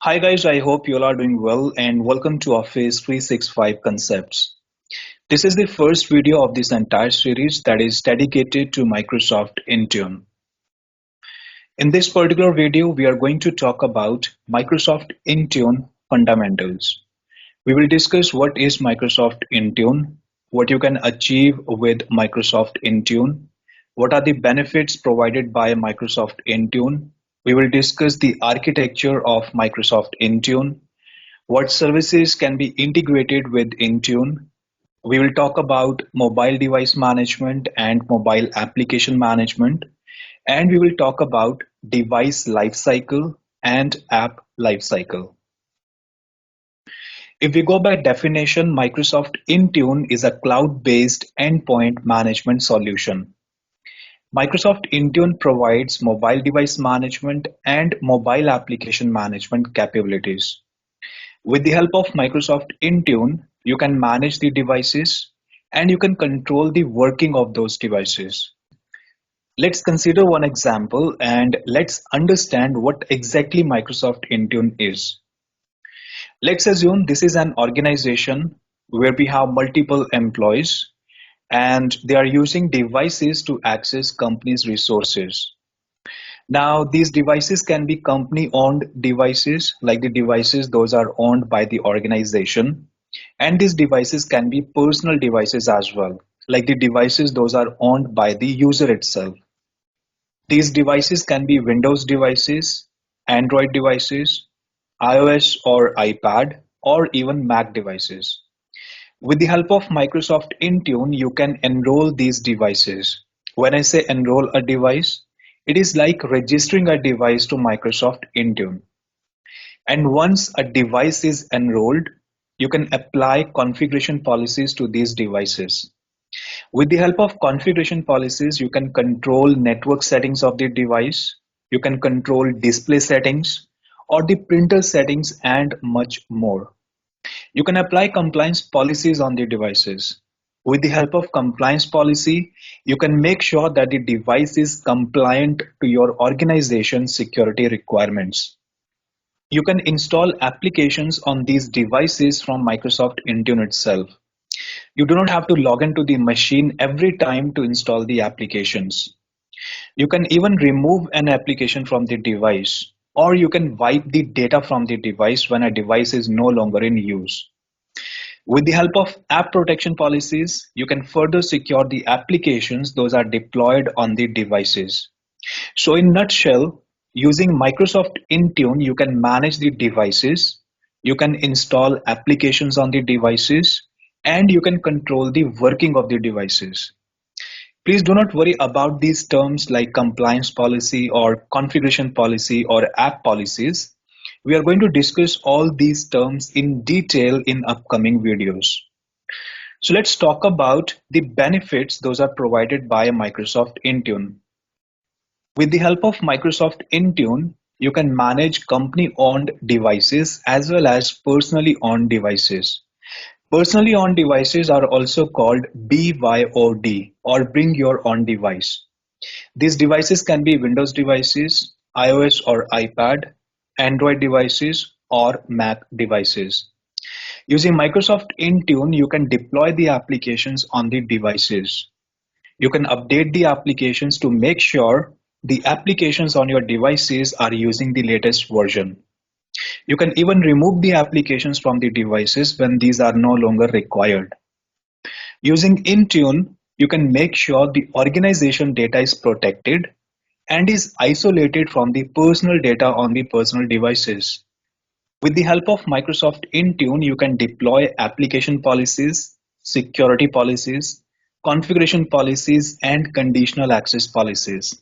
Hi guys, I hope you all are doing well and welcome to Office 365 Concepts. This is the first video of this entire series that is dedicated to Microsoft Intune. In this particular video, we are going to talk about Microsoft Intune fundamentals. We will discuss what is Microsoft Intune, what you can achieve with Microsoft Intune, what are the benefits provided by Microsoft Intune. We will discuss the architecture of Microsoft Intune, what services can be integrated with Intune. We will talk about mobile device management and mobile application management, and we will talk about device lifecycle and app lifecycle. If we go by definition, Microsoft Intune is a cloud-based endpoint management solution. Microsoft Intune provides mobile device management and mobile application management capabilities. With the help of Microsoft Intune, you can manage the devices and you can control the working of those devices. Let's consider one example and let's understand what exactly Microsoft Intune is. Let's assume this is an organization where we have multiple employees and they are using devices to access company's resources. Now, these devices can be company-owned devices, like the devices those are owned by the organization. And these devices can be personal devices as well, like the devices those are owned by the user itself. These devices can be Windows devices, Android devices, iOS or iPad, or even Mac devices. With the help of Microsoft Intune, you can enroll these devices. When I say enroll a device, it is like registering a device to Microsoft Intune. And once a device is enrolled, you can apply configuration policies to these devices. With the help of configuration policies, you can control network settings of the device, you can control display settings, or the printer settings, and much more. You can apply compliance policies on the devices. With the help of compliance policy, you can make sure that the device is compliant to your organization's security requirements. You can install applications on these devices from Microsoft Intune itself. You do not have to log into the machine every time to install the applications. You can even remove an application from the device, or you can wipe the data from the device when a device is no longer in use. With the help of app protection policies, you can further secure the applications those are deployed on the devices. So in nutshell, using Microsoft Intune, you can manage the devices, you can install applications on the devices, and you can control the working of the devices. Please do not worry about these terms like compliance policy or configuration policy or app policies. We are going to discuss all these terms in detail in upcoming videos. So let's talk about the benefits those are provided by Microsoft Intune. With the help of Microsoft Intune, you can manage company-owned devices as well as personally owned devices. Personally owned devices are also called BYOD or bring your own device. These devices can be Windows devices, iOS or iPad, Android devices, or Mac devices. Using Microsoft Intune, you can deploy the applications on the devices. You can update the applications to make sure the applications on your devices are using the latest version. You can even remove the applications from the devices when these are no longer required. Using Intune, you can make sure the organization data is protected and is isolated from the personal data on the personal devices. With the help of Microsoft Intune, you can deploy application policies, security policies, configuration policies, and conditional access policies.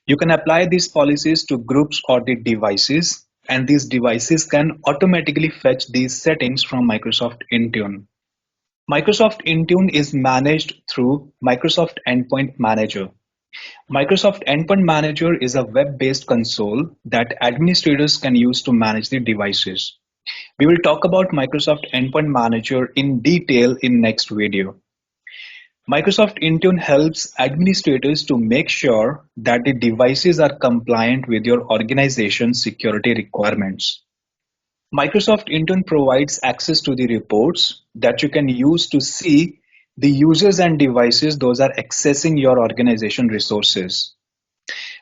You can apply these policies to groups or the devices, and these devices can automatically fetch these settings from Microsoft Intune. Microsoft Intune is managed through Microsoft Endpoint Manager. Microsoft Endpoint Manager is a web-based console that administrators can use to manage their devices. We will talk about Microsoft Endpoint Manager in detail in next video. Microsoft Intune helps administrators to make sure that the devices are compliant with your organization's security requirements. Microsoft Intune provides access to the reports that you can use to see the users and devices those are accessing your organization resources.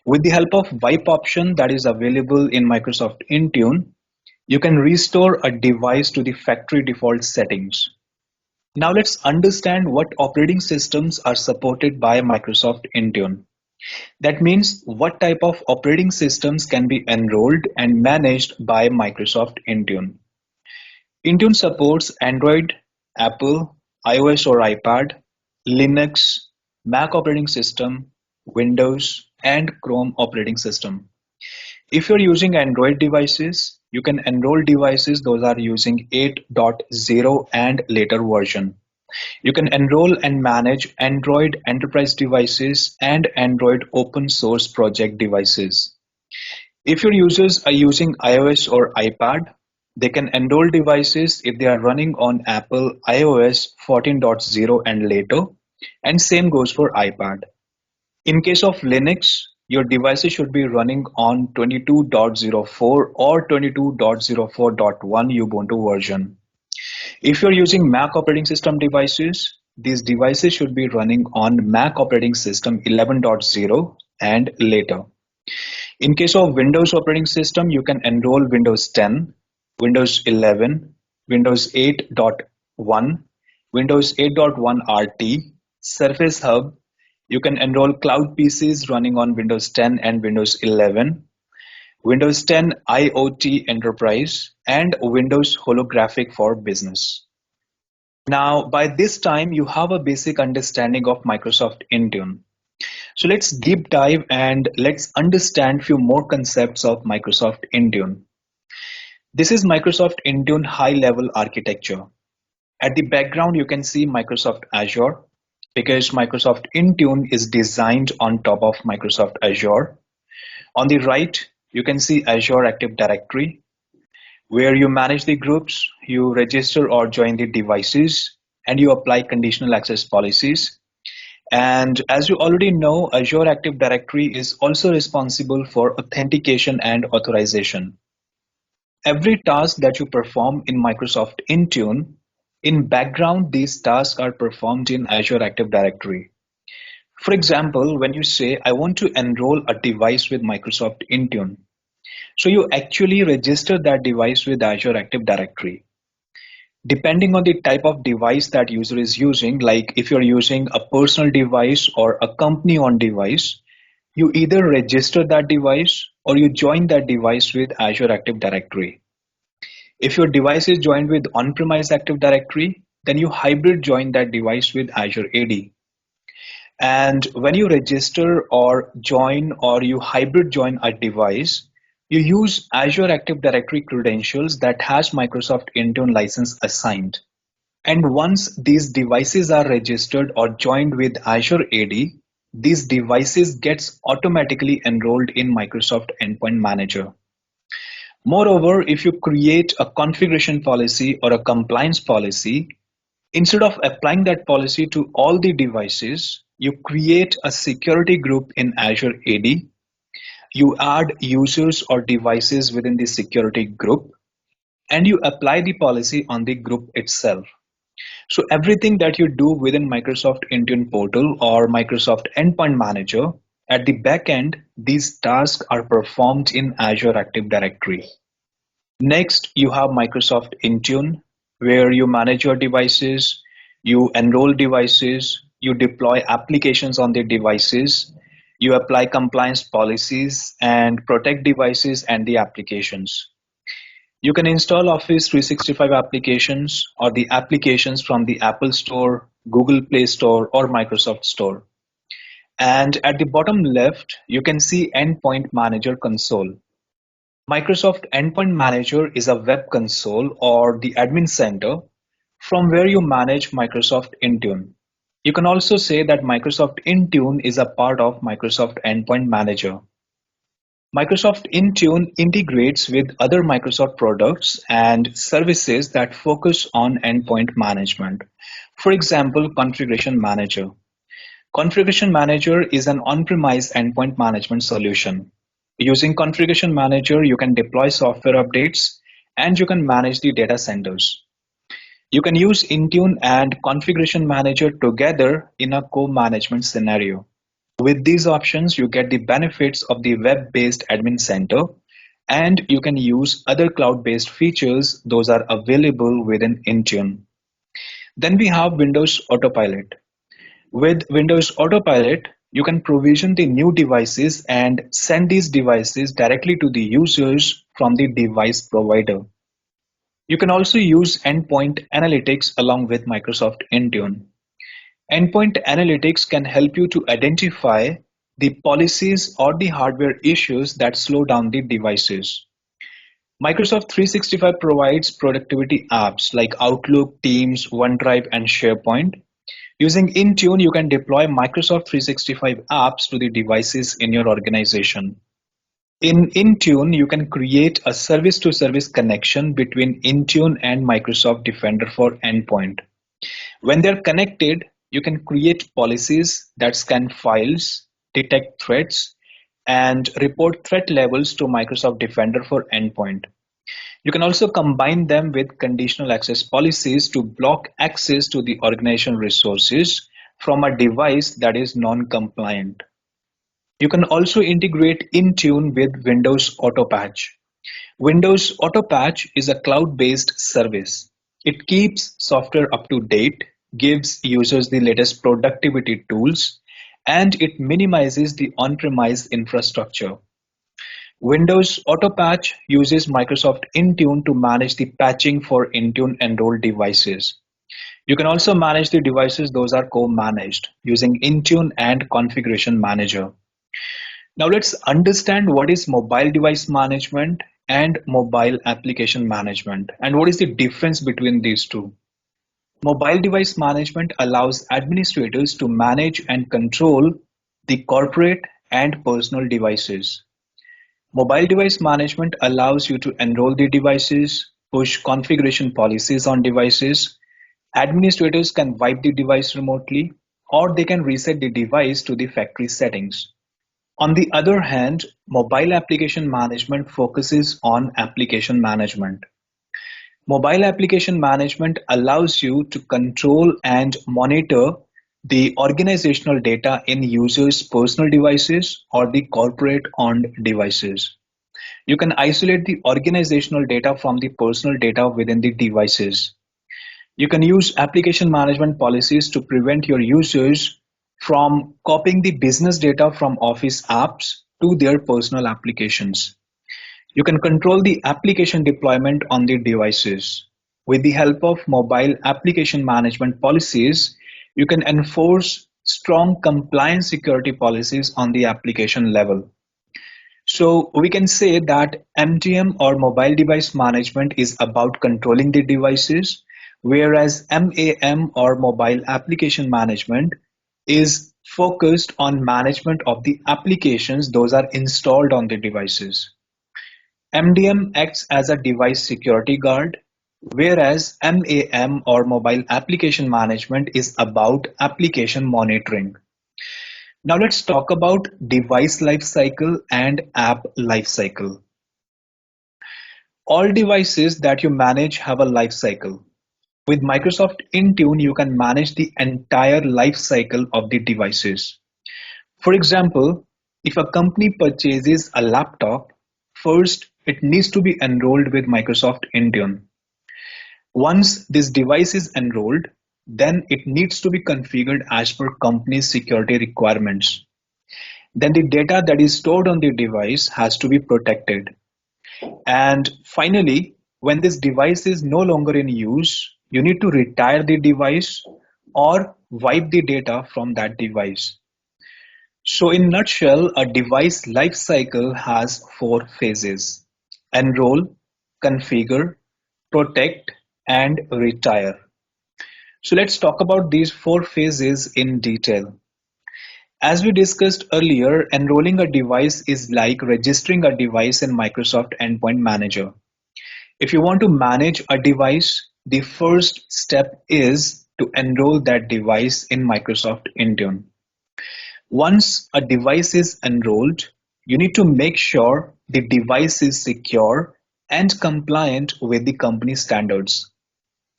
With the help of wipe option that is available in Microsoft Intune, you can restore a device to the factory default settings. Now let's understand what operating systems are supported by Microsoft Intune. That means what type of operating systems can be enrolled and managed by Microsoft Intune. Intune supports Android, Apple, iOS or iPad, Linux, Mac operating system, Windows, and Chrome operating system. If you're using Android devices, you can enroll devices those are using 8.0 and later version. You can enroll and manage Android enterprise devices and Android open source project devices. If your users are using iOS or iPad, they can enroll devices if they are running on Apple iOS 14.0 and later, and same goes for iPad. In case of Linux, your devices should be running on 22.04 or 22.04.1 Ubuntu version. If you're using Mac operating system devices, these devices should be running on Mac operating system 11.0 and later. In case of Windows operating system, you can enroll Windows 10, Windows 11, Windows 8.1, Windows 8.1 RT, Surface Hub. You can enroll cloud PCs running on Windows 10 and Windows 11, Windows 10 IoT Enterprise, and Windows Holographic for Business. Now, by this time, you have a basic understanding of Microsoft Intune. So let's deep dive and let's understand few more concepts of Microsoft Intune. This is Microsoft Intune high-level architecture. At the background, you can see Microsoft Azure because Microsoft Intune is designed on top of Microsoft Azure. On the right, you can see Azure Active Directory, where you manage the groups, you register or join the devices, and you apply conditional access policies. And as you already know, Azure Active Directory is also responsible for authentication and authorization. Every task that you perform in Microsoft Intune, in background, these tasks are performed in Azure Active Directory. For example, when you say, I want to enroll a device with Microsoft Intune, so you actually register that device with Azure Active Directory. Depending on the type of device that user is using, like if you're using a personal device or a company owned device, you either register that device or you join that device with Azure Active Directory. If your device is joined with on-premise Active Directory, then you hybrid join that device with Azure AD. And when you register or join or you hybrid join a device, you use Azure Active Directory credentials that has Microsoft Intune license assigned. And once these devices are registered or joined with Azure AD, these devices gets automatically enrolled in Microsoft Endpoint Manager. Moreover, if you create a configuration policy or a compliance policy, instead of applying that policy to all the devices, you create a security group in Azure AD. You add users or devices within the security group, and you apply the policy on the group itself. So everything that you do within Microsoft Intune portal or Microsoft Endpoint Manager, at the back end, these tasks are performed in Azure Active Directory. Next, you have Microsoft Intune, where you manage your devices, you enroll devices, you deploy applications on the devices, you apply compliance policies and protect devices and the applications. You can install Office 365 applications or the applications from the Apple Store, Google Play Store, or Microsoft Store. And at the bottom left, you can see Endpoint Manager console. Microsoft Endpoint Manager is a web console or the admin center from where you manage Microsoft Intune. You can also say that Microsoft Intune is a part of Microsoft Endpoint Manager. Microsoft Intune integrates with other Microsoft products and services that focus on endpoint management. For example, Configuration Manager. Configuration Manager is an on-premise endpoint management solution. Using Configuration Manager, you can deploy software updates and you can manage the data centers. You can use Intune and Configuration Manager together in a co-management scenario. With these options, you get the benefits of the web-based admin center, and you can use other cloud-based features those are available within Intune. Then we have Windows Autopilot. With Windows Autopilot, you can provision the new devices and send these devices directly to the users from the device provider. You can also use Endpoint Analytics along with Microsoft Intune. Endpoint Analytics can help you to identify the policies or the hardware issues that slow down the devices. Microsoft 365 provides productivity apps like Outlook, Teams, OneDrive, and SharePoint. Using Intune, you can deploy Microsoft 365 apps to the devices in your organization. In Intune, you can create a service-to-service connection between Intune and Microsoft Defender for Endpoint. When they're connected, you can create policies that scan files, detect threats, and report threat levels to Microsoft Defender for Endpoint. You can also combine them with conditional access policies to block access to the organizational resources from a device that is non-compliant. You can also integrate Intune with Windows Autopatch. Windows Autopatch is a cloud-based service. It keeps software up to date, gives users the latest productivity tools, and it minimizes the on-premise infrastructure. Windows Autopatch uses Microsoft Intune to manage the patching for Intune enrolled devices. You can also manage the devices those are co-managed using Intune and Configuration Manager. Now let's understand what is mobile device management and mobile application management and what is the difference between these two. Mobile device management allows administrators to manage and control the corporate and personal devices. Mobile device management allows you to enroll the devices, push configuration policies on devices. Administrators can wipe the device remotely, or they can reset the device to the factory settings. On the other hand, mobile application management focuses on application management. Mobile application management allows you to control and monitor the organizational data in users' personal devices or the corporate-owned devices. You can isolate the organizational data from the personal data within the devices. You can use application management policies to prevent your users from copying the business data from Office apps to their personal applications. You can control the application deployment on the devices. With the help of mobile application management policies, you can enforce strong compliance security policies on the application level. So we can say that MDM or mobile device management is about controlling the devices, whereas MAM or mobile application management is focused on management of the applications those are installed on the devices. MDM acts as a device security guard, whereas MAM or mobile application management is about application monitoring. Now let's talk about device lifecycle and app lifecycle. All devices that you manage have a lifecycle. With Microsoft Intune, you can manage the entire lifecycle of the devices. For example, if a company purchases a laptop, first it needs to be enrolled with Microsoft Intune. Once this device is enrolled, then it needs to be configured as per company's security requirements. Then the data that is stored on the device has to be protected. And finally, when this device is no longer in use, you need to retire the device or wipe the data from that device. So in nutshell, a device lifecycle has four phases: enroll, configure, protect, and retire. So let's talk about these four phases in detail. As we discussed earlier, enrolling a device is like registering a device in Microsoft Endpoint Manager. If you want to manage a device, the first step is to enroll that device in Microsoft Intune. Once a device is enrolled, you need to make sure the device is secure and compliant with the company standards.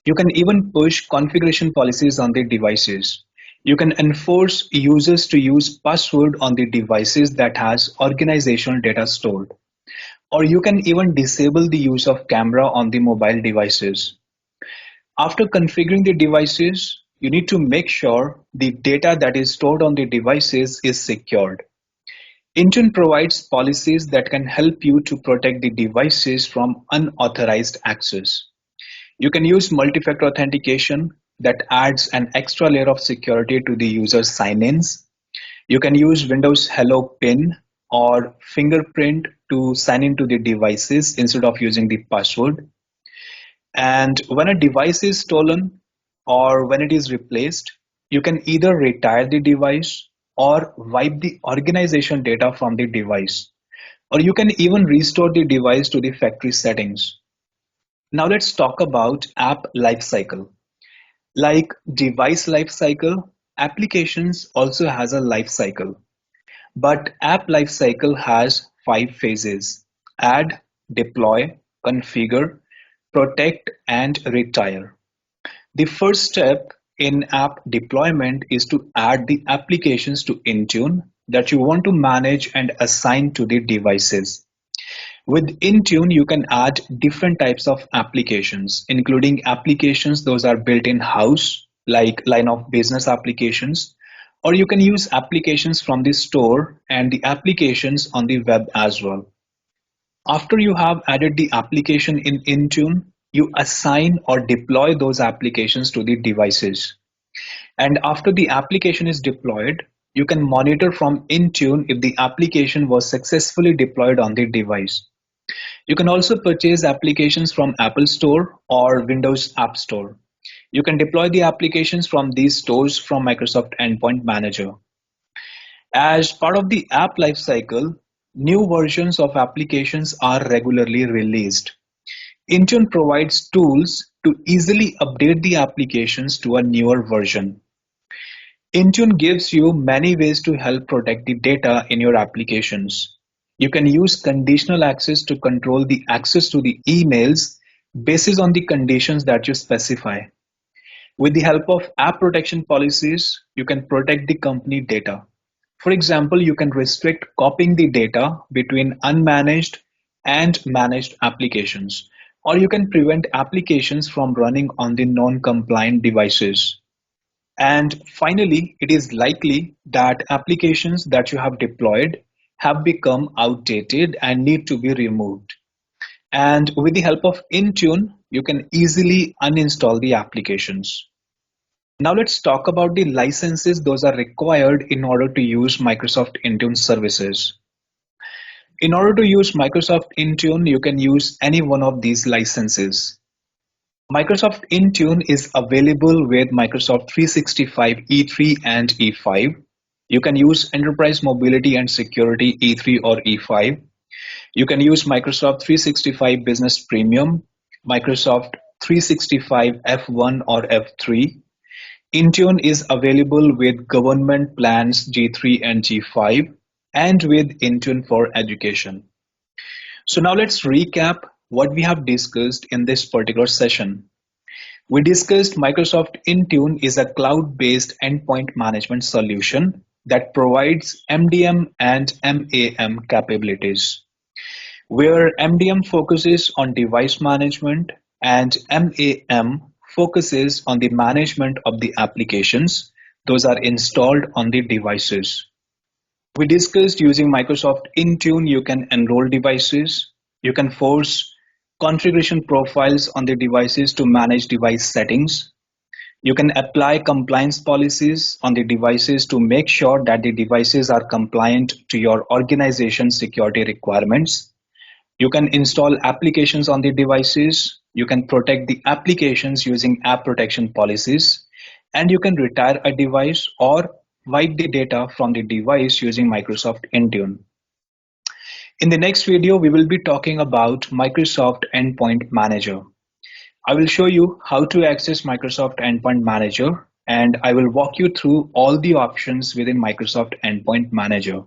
You can even push configuration policies on the devices. You can enforce users to use password on the devices that has organizational data stored. Or you can even disable the use of camera on the mobile devices. After configuring the devices, you need to make sure the data that is stored on the devices is secured. Intune provides policies that can help you to protect the devices from unauthorized access. You can use multi-factor authentication that adds an extra layer of security to the user's sign-ins. You can use Windows Hello PIN or fingerprint to sign into the devices instead of using the password. And when a device is stolen or when it is replaced, you can either retire the device or wipe the organization data from the device. Or you can even restore the device to the factory settings. Now let's talk about app lifecycle. Like device lifecycle, applications also has a lifecycle. But app lifecycle has 5 phases: add, deploy, configure, protect, and retire. The first step in app deployment is to add the applications to Intune that you want to manage and assign to the devices. With Intune, you can add different types of applications, including applications those are built in-house, like line of business applications, or you can use applications from the store and the applications on the web as well. After you have added the application in Intune, you assign or deploy those applications to the devices. And after the application is deployed, you can monitor from Intune if the application was successfully deployed on the device. You can also purchase applications from Apple Store or Windows App Store. You can deploy the applications from these stores from Microsoft Endpoint Manager. As part of the app lifecycle, new versions of applications are regularly released. Intune provides tools to easily update the applications to a newer version. Intune gives you many ways to help protect the data in your applications. You can use conditional access to control the access to the emails based on the conditions that you specify. With the help of app protection policies, you can protect the company data. For example, you can restrict copying the data between unmanaged and managed applications, or you can prevent applications from running on the non-compliant devices. And finally, it is likely that applications that you have deployed have become outdated and need to be removed. And with the help of Intune, you can easily uninstall the applications. Now let's talk about the licenses those are required in order to use Microsoft Intune services. In order to use Microsoft Intune, you can use any one of these licenses. Microsoft Intune is available with Microsoft 365 E3 and E5. You can use Enterprise Mobility and Security E3 or E5. You can use Microsoft 365 Business Premium, Microsoft 365 F1 or F3. Intune is available with government plans G3 and G5 and with Intune for Education. So now let's recap what we have discussed in this particular session. We discussed Microsoft Intune is a cloud-based endpoint management solution that provides MDM and MAM capabilities, where MDM focuses on device management and MAM focuses on the management of the applications those are installed on the devices. We discussed using Microsoft Intune, you can enroll devices, you can force configuration profiles on the devices to manage device settings. You can apply compliance policies on the devices to make sure that the devices are compliant to your organization's security requirements. You can install applications on the devices. You can protect the applications using app protection policies. And you can retire a device or wipe the data from the device using Microsoft Intune. In the next video, we will be talking about Microsoft Endpoint Manager. I will show you how to access Microsoft Endpoint Manager, and I will walk you through all the options within Microsoft Endpoint Manager.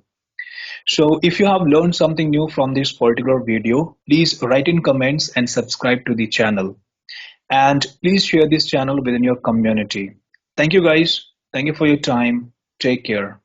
So if you have learned something new from this particular video, please write in comments and subscribe to the channel. And please share this channel within your community. Thank you guys. Thank you for your time. Take care.